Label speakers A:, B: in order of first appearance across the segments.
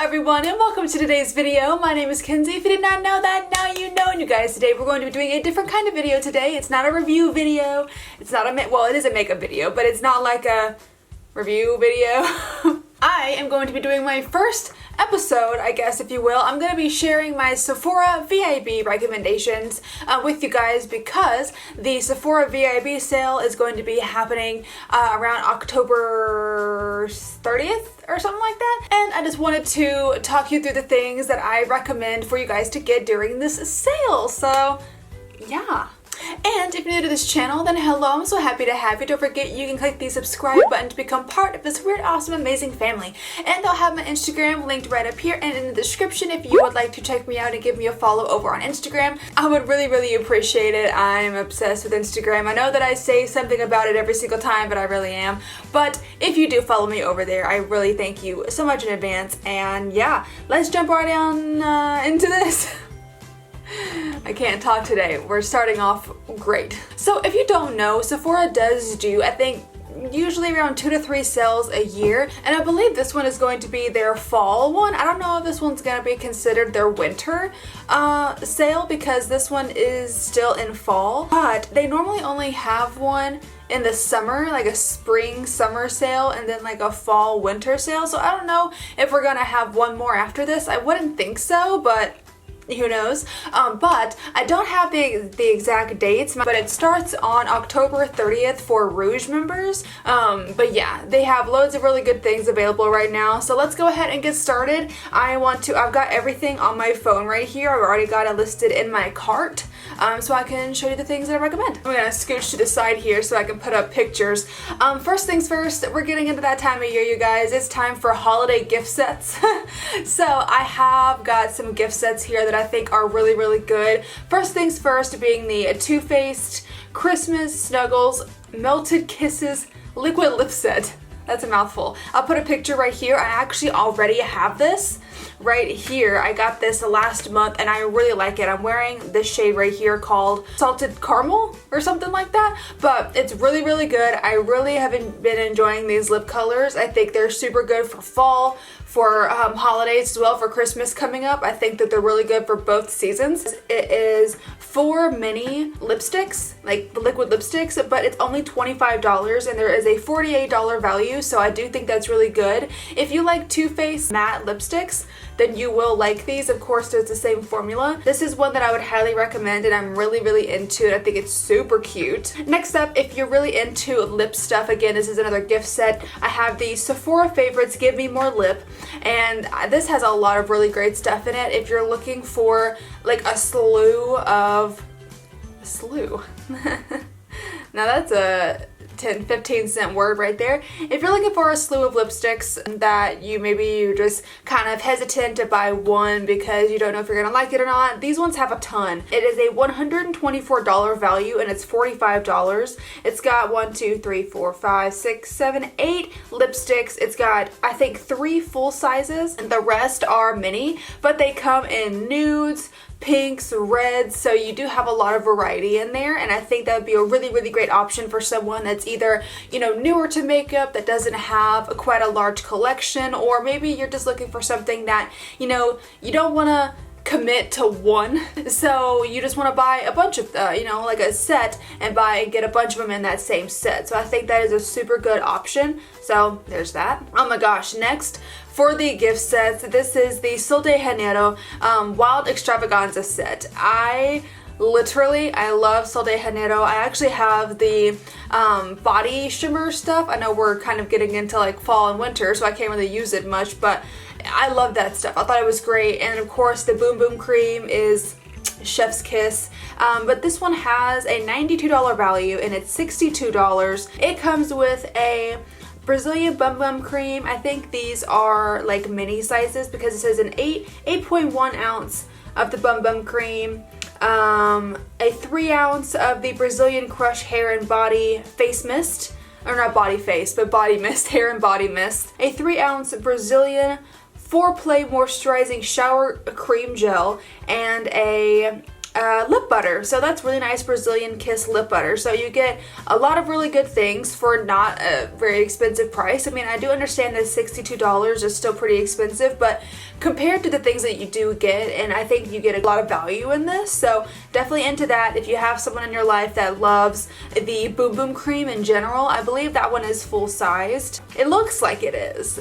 A: everyone, and welcome to today's video. My name is Kenzie. If you did not know that, now you know. And you guys, today we're going to be doing a different kind of video today. It's not a review video. It's not well, it is a makeup video, but it's not like a review video. I am going to be doing my first episode, I guess, if you will. I'm going to be sharing my Sephora VIB recommendations with you guys because the Sephora VIB sale is going to be happening around October 30th or something like that. And I just wanted to talk you through the things that I recommend for you guys to get during this sale. So, yeah. And if you're new to this channel, then hello, I'm so happy to have you. Don't forget you can click the subscribe button to become part of this weird, awesome, amazing family. And I'll have my Instagram linked right up here and in the description if you would like to check me out and give me a follow over on Instagram. I would really appreciate it. I'm obsessed with Instagram. I know that I say something about it every single time, but I really am. But if you do follow me over there, I really thank you so much in advance. And yeah, let's jump right on into this. I can't talk today. We're starting off great. So if you don't know, Sephora does do, I think, usually around 2 to 3 sales a year, and I believe this one is going to be their fall one. I don't know if this one's going to be considered their winter sale because this one is still in fall, but they normally only have one in the summer, like a spring summer sale, and then like a fall winter sale. So I don't know if we're gonna have one more after this. I wouldn't think so, but who knows. But I don't have the exact dates, but it starts on October 30th for Rouge members. But yeah, they have loads of really good things available right now. So let's go ahead and get started. I've got everything on my phone right here. I've already got it listed in my cart. So I can show you the things that I recommend. I'm gonna scooch to the side here so I can put up pictures. First things first, we're getting into that time of year, you guys. It's time for holiday gift sets. So I have got some gift sets here that I think are really good. First things first being the Toofaced Christmas Snuggles Melted Kisses Liquid Lip Set. That's a mouthful. I'll put a picture right here. I actually already have this right here. I got this last month and I really like it. I'm wearing this shade right here called Salted Caramel or something like that, but it's really good. I really have been enjoying these lip colors. I think they're super good for fall, for holidays as well, for Christmas coming up. I think that they're really good for both seasons. It is 4 mini lipsticks, like the liquid lipsticks, but it's only $25 and there is a $48 value, so I do think that's really good. If you like Too Faced matte lipsticks, then you will like these. Of course, there's the same formula. This is one that I would highly recommend and I'm really into it. I think it's super cute. Next up, if you're really into lip stuff, again, this is another gift set. I have the Sephora Favorites Give Me More Lip, and this has a lot of really great stuff in it. If you're looking for like a slew. Now that's a 10-15 cent word right there. If you're looking for a slew of lipsticks that you're just kind of hesitant to buy one because you don't know if you're gonna like it or not, these ones have a ton. It is a $124 value and it's $45. It's got 8 lipsticks. It's got, I think, 3 full sizes and the rest are mini, but they come in nudes, pinks, reds, so you do have a lot of variety in there, and I think that would be a really great option for someone that's either, you know, newer to makeup, that doesn't have quite a large collection, or maybe you're just looking for something that, you know, you don't want to commit to one, so you just want to buy a bunch of you know, like a set and get a bunch of them in that same set. So I think that is a super good option. So there's that. Oh my gosh, next for the gift sets, this is the Sol de Janeiro Wild Extravaganza set. I love Sol de Janeiro. I actually have the body shimmer stuff. I know we're kind of getting into like fall and winter, so I can't really use it much, but I love that stuff. I thought it was great. And of course the Boom Boom Cream is chef's kiss, but this one has a $92 value and it's $62. It comes with a Brazilian Bum Bum Cream. I think these are like mini sizes because it says an 8.1 ounce of the Bum Bum Cream, a 3 ounce of the Brazilian Crush Hair and Body Face Mist, or not body face, but body mist, hair and body mist, a 3 ounce Brazilian Foreplay Moisturizing Shower Cream Gel, and a lip butter. So that's really nice Brazilian Kiss lip butter. So you get a lot of really good things for not a very expensive price. I mean, I do understand that $62 is still pretty expensive, but compared to the things that you do get, and I think you get a lot of value in this. So definitely into that. If you have someone in your life that loves the Boom Boom cream in general, I believe that one is full sized. It looks like it is.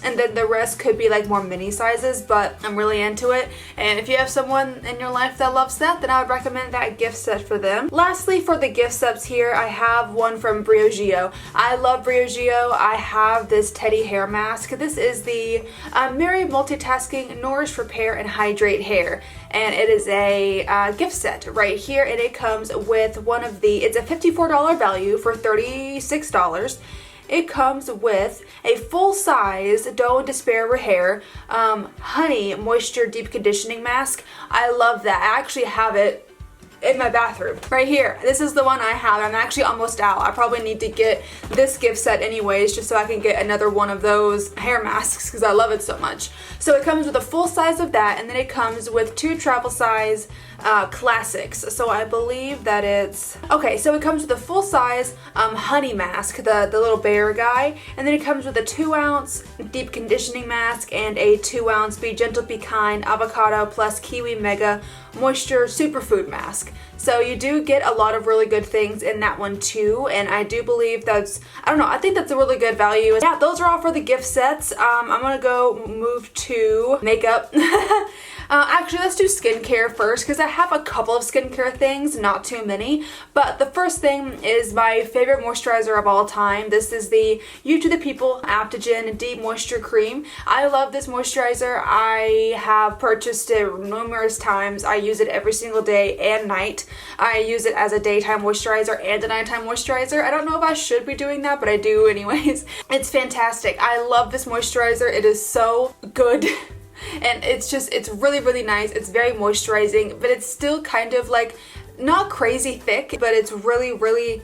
A: And then the rest could be like more mini sizes, but I'm really into it. And if you have someone in your life that loves that, then I would recommend that gift set for them. Lastly, for the gift sets here, I have one from Briogeo. I love Briogeo. I have this teddy hair mask. This is the Merry Multitasking Nourish, Repair, and Hydrate Hair. And it is a gift set right here, and it comes with one of the, it's a $54 value for $36. It comes with a full-size Don't Despair Hair Honey Moisture Deep Conditioning Mask. I love that. I actually have it in my bathroom right here. This is the one I have. I'm actually almost out. I probably need to get this gift set anyways, just so I can get another one of those hair masks because I love it so much. So it comes with a full size of that, and then it comes with 2 travel size classics. So I believe that it's okay. So it comes with a full size honey mask, the little bear guy, and then it comes with a 2-ounce deep conditioning mask and a 2-ounce Be Gentle Be Kind Avocado plus Kiwi Mega Moisture Superfood Mask. So you do get a lot of really good things in that one too, and I do believe that's, I don't know, I think that's a really good value. Yeah, those are all for the gift sets. I'm gonna go move to makeup. Actually, let's do skincare first because I have a couple of skincare things, not too many. But the first thing is my favorite moisturizer of all time. This is the You to the People Aptogen Deep Moisture Cream. I love this moisturizer. I have purchased it numerous times. I use it every single day and night. I use it as a daytime moisturizer and a nighttime moisturizer. I don't know if I should be doing that, but I do anyways. It's fantastic. I love this moisturizer. It is so good. And it's really, really nice. It's very moisturizing, but it's still kind of like not crazy thick, but it's really, really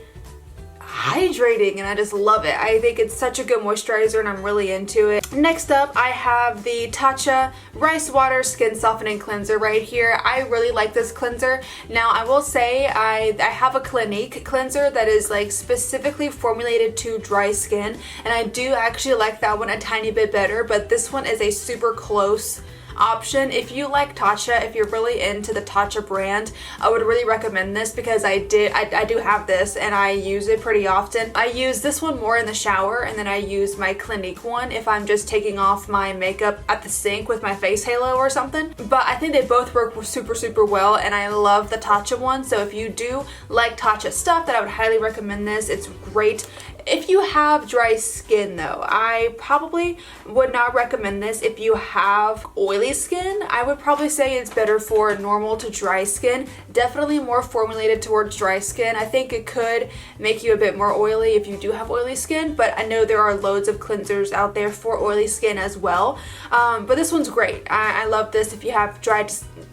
A: hydrating, and I just love it. I think it's such a good moisturizer and I'm really into it. Next up, I have the Tatcha Rice Water Skin Softening Cleanser right here. I really like this cleanser. Now, I will say I have a Clinique cleanser that is like specifically formulated to dry skin, and I do actually like that one a tiny bit better, but this one is a super close option. If you like Tatcha, if you're really into the Tatcha brand, I would really recommend this because I do have this and I use it pretty often. I use this one more in the shower, and then I use my Clinique one if I'm just taking off my makeup at the sink with my face halo or something. But I think they both work super, super well, and I love the Tatcha one. So if you do like Tatcha stuff, then I would highly recommend this. It's great. If you have dry skin though, I probably would not recommend this. If you have oily skin, I would probably say it's better for normal to dry skin. Definitely more formulated towards dry skin. I think it could make you a bit more oily if you do have oily skin, but I know there are loads of cleansers out there for oily skin as well. But this one's great. I love this. If you have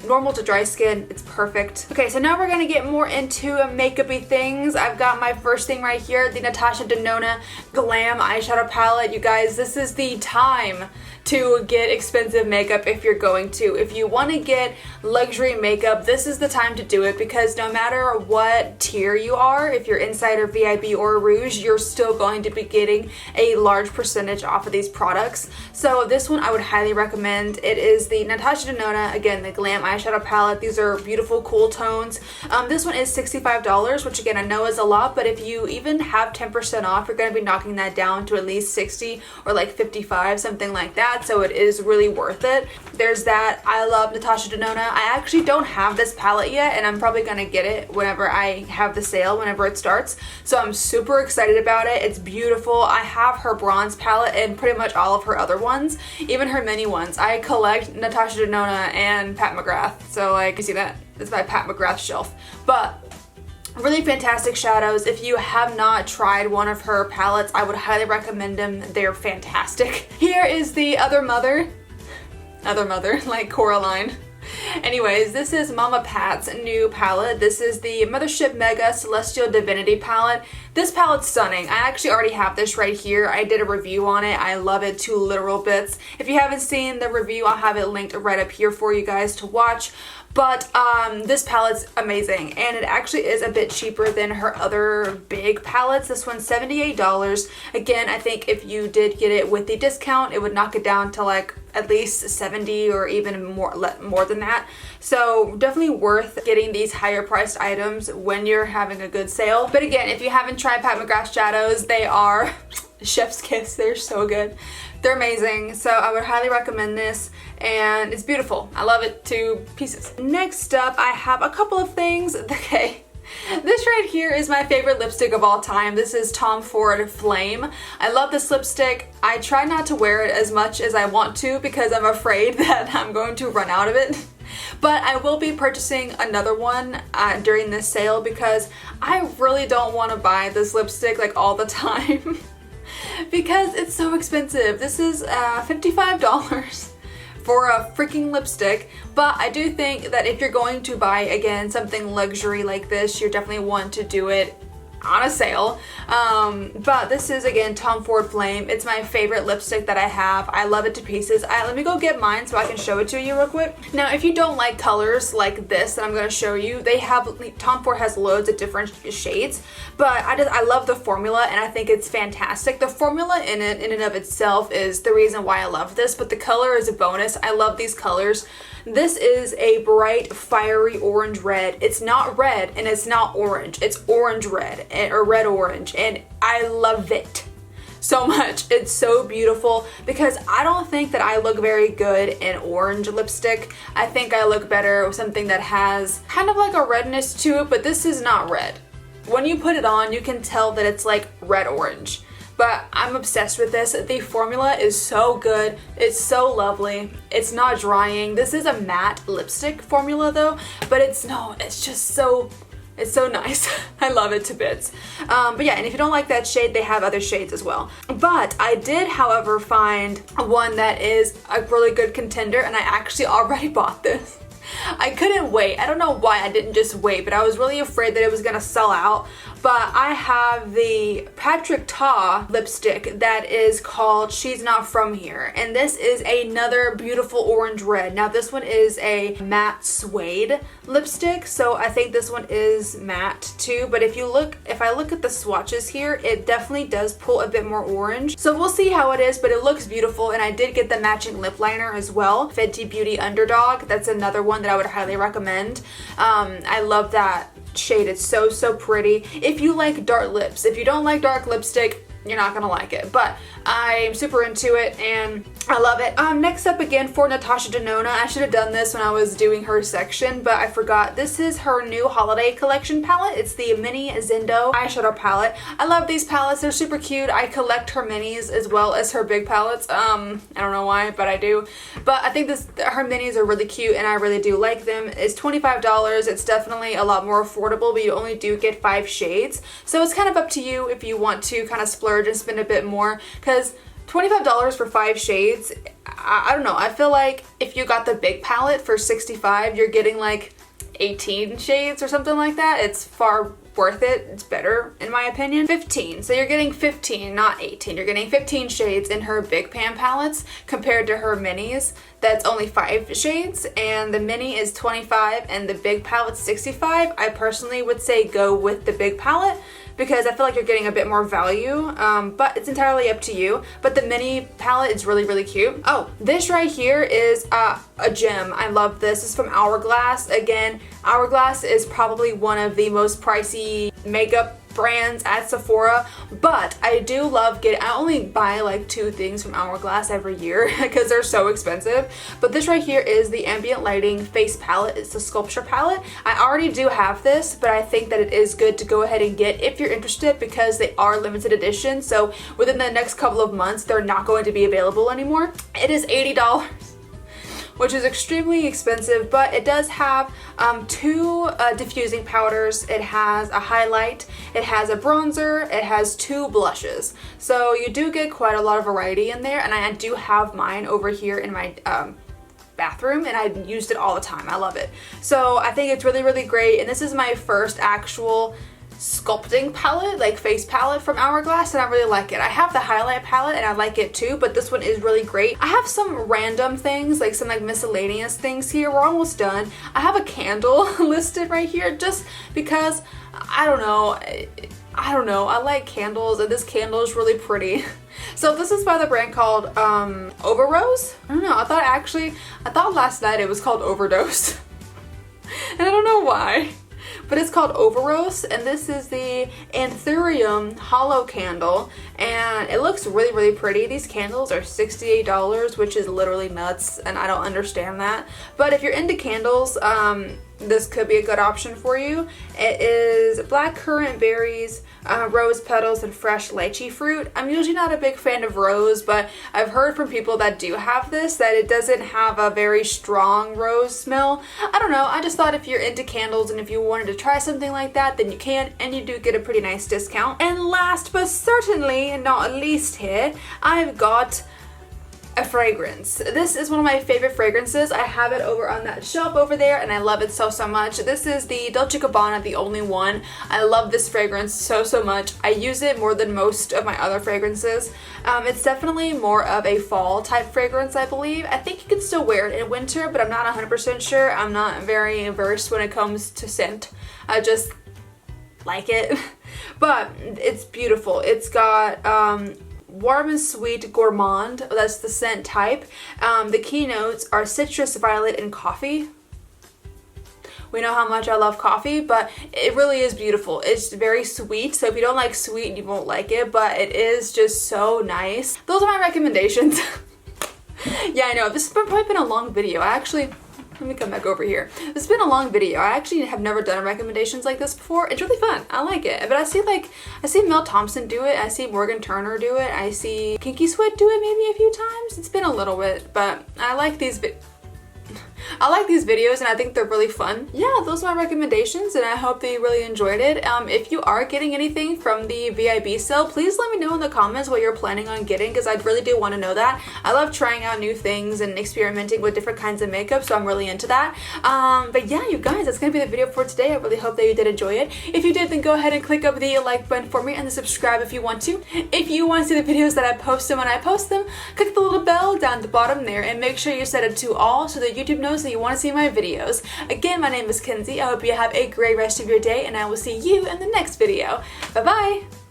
A: normal to dry skin, it's perfect. Okay, so now we're gonna get more into makeup-y things. I've got my first thing right here, the Natasha Denona Glam Eyeshadow Palette. You guys, this is the time to get expensive makeup if you're going to. If you want to get luxury makeup, this is the time to do it, because no matter what tier you are, if you're Insider, VIB, or Rouge, you're still going to be getting a large percentage off of these products. So this one I would highly recommend. It is the Natasha Denona, again, the Glam Eyeshadow Palette. These are beautiful, cool tones. This one is $65, which again, I know is a lot, but if you even have 10% off, you're going to be knocking that down to at least 60 or like 55, something like that. So it is really worth it. There's that. I love Natasha Denona. I actually don't have this palette yet, and I'm probably gonna get it whenever I have the sale, whenever it starts. So I'm super excited about it. It's beautiful. I have her bronze palette and pretty much all of her other ones, even her mini ones. I collect Natasha Denona and Pat McGrath. So like, you see that? It's my Pat McGrath shelf. But really fantastic shadows. If you have not tried one of her palettes, I would highly recommend them. They're fantastic. Here is the other mother, like Coraline. Anyways, this is Mama Pat's new palette. This is the Mothership Mega Celestial Divinity palette. This palette's stunning. I actually already have this right here. I did a review on it. I love it to literal bits. If you haven't seen the review, I'll have it linked right up here for you guys to watch. But this palette's amazing, and it actually is a bit cheaper than her other big palettes. This one's $78. Again, I think if you did get it with the discount, it would knock it down to like at least 70 or even more than that. So definitely worth getting these higher priced items when you're having a good sale. But again, if you haven't tried Pat McGrath shadows, they are chef's kiss. They're so good. They're amazing. So I would highly recommend this, and it's beautiful. I love it to pieces. Next up, I have a couple of things. Okay. This right here is my favorite lipstick of all time. This is Tom Ford Flame. I love this lipstick. I try not to wear it as much as I want to because I'm afraid that I'm going to run out of it. But I will be purchasing another one during this sale because I really don't want to buy this lipstick like all the time because it's so expensive. This is $55 for a freaking lipstick, but I do think that if you're going to buy, again, something luxury like this, you definitely want to do it on a sale. But this is, again, Tom Ford Flame. It's my favorite lipstick that I have. I love it to pieces. Let me go get mine so I can show it to you real quick. Now, if you don't like colors like this that I'm going to show you, Tom Ford has loads of different shades, but I love the formula, and I think it's fantastic. The formula in and of itself is the reason why I love this, but the color is a bonus. I love these colors. This is a bright, fiery orange red. It's not red and it's not orange. It's orange red or red orange, and I love it so much. It's so beautiful because I don't think that I look very good in orange lipstick. I think I look better with something that has kind of like a redness to it, but this is not red. When you put it on, you can tell that it's like red orange. But I'm obsessed with this. The formula is so good. It's so lovely. It's not drying. This is a matte lipstick formula though, but it's just so, it's so nice. I love it to bits. But yeah, and if you don't like that shade, they have other shades as well. But I did, however, find one that is a really good contender, and I actually already bought this. I couldn't wait. I don't know why I didn't just wait, but I was really afraid that it was gonna sell out. But I have the Patrick Ta lipstick that is called She's Not From Here, and this is another beautiful orange red. Now this one is a matte suede lipstick, so I think this one is matte too, but if I look at the swatches here, it definitely does pull a bit more orange. So we'll see how it is, but it looks beautiful, and I did get the matching lip liner as well. Fenty Beauty Underdog, that's another one that I would highly recommend. I love that shade. It's so pretty. If you like dark lips, if you don't like dark lipstick, you're not gonna like it, but I'm super into it and I love it. Next up, again, for Natasha Denona. I should have done this when I was doing her section, but I forgot. This is her new holiday collection palette. It's the Mini Zendo eyeshadow palette. I love these palettes. They're super cute. I collect her minis as well as her big palettes. I don't know why, but I do. But I think her minis are really cute and I really do like them. It's $25. It's definitely a lot more affordable, but you only do get 5 shades. So it's kind of up to you if you want to kind of splurge and spend a bit more, because $25 for 5 shades, I don't know. I feel like if you got the big palette for $65, you're getting like 18 shades or something like that. It's far worth it. It's better in my opinion. 15. So you're getting 15, not 18. You're getting 15 shades in her big pan palettes compared to her minis. That's only 5 shades, and the mini is 25 and the big palette's 65. I personally would say go with the big palette because I feel like you're getting a bit more value, but it's entirely up to you. But the mini palette is really cute. Oh, this right here is a gem. I love this. This is from Hourglass. Again, Hourglass is probably one of the most pricey makeup brands at Sephora, but I do love I only buy like 2 things from Hourglass every year because they're so expensive. But this right here is the Ambient Lighting Face Palette. It's the Sculpture palette. I already do have this, but I think that it is good to go ahead and get if you're interested because they are limited edition. So within the next couple of months, they're not going to be available anymore. It is $80. Which is extremely expensive, but it does have 2 diffusing powders. It has a highlight, it has a bronzer, it has 2 blushes. So you do get quite a lot of variety in there, and I do have mine over here in my bathroom, and I used it all the time. I love it. So I think it's really great, and this is my first actual sculpting palette, like face palette from Hourglass, and I really like it. I have the highlight palette and I like it too, but this one is really great. I have some random things, like some like miscellaneous things here. We're almost done. I have a candle listed right here just because I don't know. I like candles, and this candle is really pretty. So this is by the brand called Overrose. I don't know. I thought last night it was called Overdose. And I don't know why. But it's called Overrose, and this is the Anthurium hollow candle, and it looks really, really pretty. These candles are $68, which is literally nuts, and I don't understand that. But if you're into candles, this could be a good option for you. It is black currant berries, rose petals, and fresh lychee fruit. I'm usually not a big fan of rose, but I've heard from people that do have this that it doesn't have a very strong rose smell. I don't know, I just thought if you're into candles and if you wanted to try something like that, then you can, and you do get a pretty nice discount. And last but certainly not least here, I've got a fragrance. This is one of my favorite fragrances. I have it over on that shelf over there, and I love it so much. This is the Dolce & Gabbana, the only one. I love this fragrance so much. I use it more than most of my other fragrances. It's definitely more of a fall type fragrance, I believe. I think you can still wear it in winter, but I'm not 100% sure. I'm not very versed when it comes to scent. I just like it. But it's beautiful. It's got warm and sweet gourmand, that's the scent type. The key notes are citrus, violet, and coffee. We know how much I love coffee, but it really is beautiful. It's very sweet, so if you don't like sweet, you won't like it, but it is just so nice. Those are my recommendations. Yeah, I know, this has probably been a long video. Let me come back over here. This has been a long video. I actually have never done recommendations like this before. It's really fun. I like it. But I see Mel Thompson do it. I see Morgan Turner do it. I see Kinky Sweat do it maybe a few times. It's been a little bit, but I like these videos, and I think they're really fun. Yeah, those are my recommendations, and I hope that you really enjoyed it. If you are getting anything from the VIB sale, please let me know in the comments what you're planning on getting, because I really do want to know that. I love trying out new things and experimenting with different kinds of makeup, so I'm really into that. But yeah, you guys, that's going to be the video for today. I really hope that you did enjoy it. If you did, then go ahead and click up the like button for me, and then subscribe if you want to. If you want to see the videos that I post when I post them, click the little bell down at the bottom there, and make sure you set it to all so that YouTube knows that you want to see my videos. Again, my name is Kenzie. I hope you have a great rest of your day, and I will see you in the next video. Bye bye!